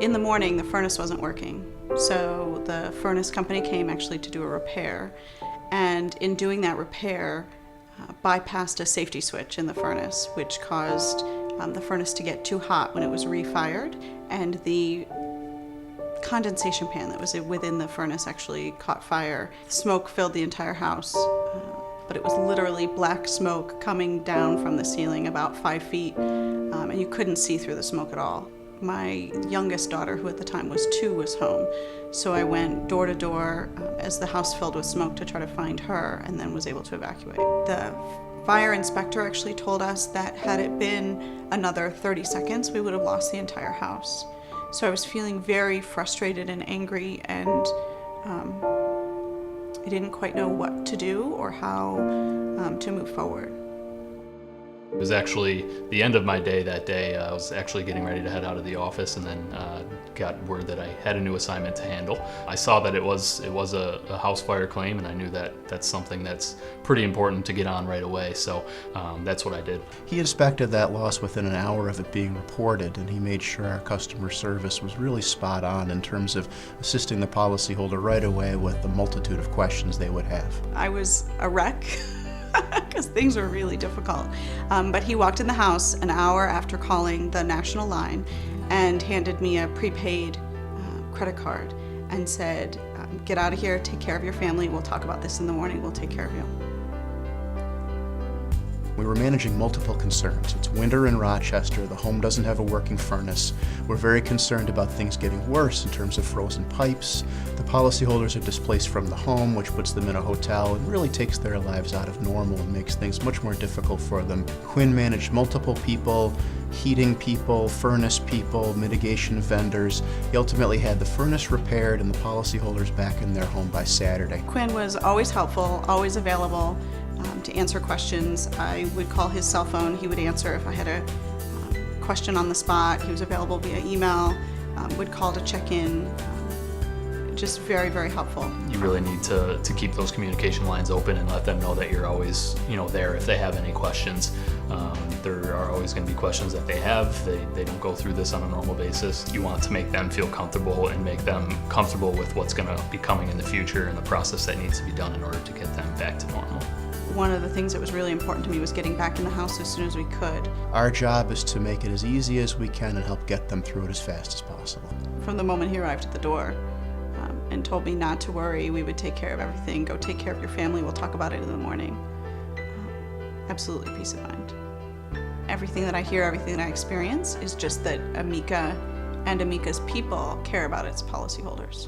In the morning, the furnace wasn't working, so the furnace company came actually to do a repair, and in doing that repair, bypassed a safety switch in the furnace, which caused the furnace to get too hot when it was refired, and the condensation pan that was within the furnace actually caught fire. Smoke filled the entire house, but it was literally black smoke coming down from the ceiling about 5 feet, and you couldn't see through the smoke at all. My youngest daughter, who at the time was 2, was home, so I went door to door as the house filled with smoke to try to find her, and then was able to evacuate. The fire inspector actually told us that had it been another 30 seconds, we would have lost the entire house. So I was feeling very frustrated and angry, and I didn't quite know what to do or how to move forward. It was actually the end of my day that day. I was actually getting ready to head out of the office, and then got word that I had a new assignment to handle. I saw that it was a house fire claim, and I knew that that's something that's pretty important to get on right away, so that's what I did. He inspected that loss within an hour of it being reported, and he made sure our customer service was really spot on in terms of assisting the policyholder right away with the multitude of questions they would have. I was a wreck. Because things were really difficult. But he walked in the house an hour after calling the national line and handed me a prepaid credit card and said, get out of here, take care of your family, we'll talk about this in the morning, we'll take care of you. We were managing multiple concerns. It's winter in Rochester, the home doesn't have a working furnace. We're very concerned about things getting worse in terms of frozen pipes. The policyholders are displaced from the home, which puts them in a hotel and really takes their lives out of normal and makes things much more difficult for them. Quinn managed multiple people, heating people, furnace people, mitigation vendors. He ultimately had the furnace repaired and the policyholders back in their home by Saturday. Quinn was always helpful, always available to answer questions. I would call his cell phone, he would answer if I had a question on the spot. He was available via email, would call to check in. Just very, very helpful. You really need to keep those communication lines open and let them know that you're always, there if they have any questions. There are always going to be questions that they have. They don't go through this on a normal basis. You want to make them feel comfortable and make them comfortable with what's going to be coming in the future and the process that needs to be done in order to get them back to normal. One of the things that was really important to me was getting back in the house as soon as we could. Our job is to make it as easy as we can and help get them through it as fast as possible. From the moment he arrived at the door and told me not to worry, we would take care of everything, go take care of your family, we'll talk about it in the morning. Absolutely peace of mind. Everything that I hear, everything that I experience is just that Amica and Amica's people care about its policyholders.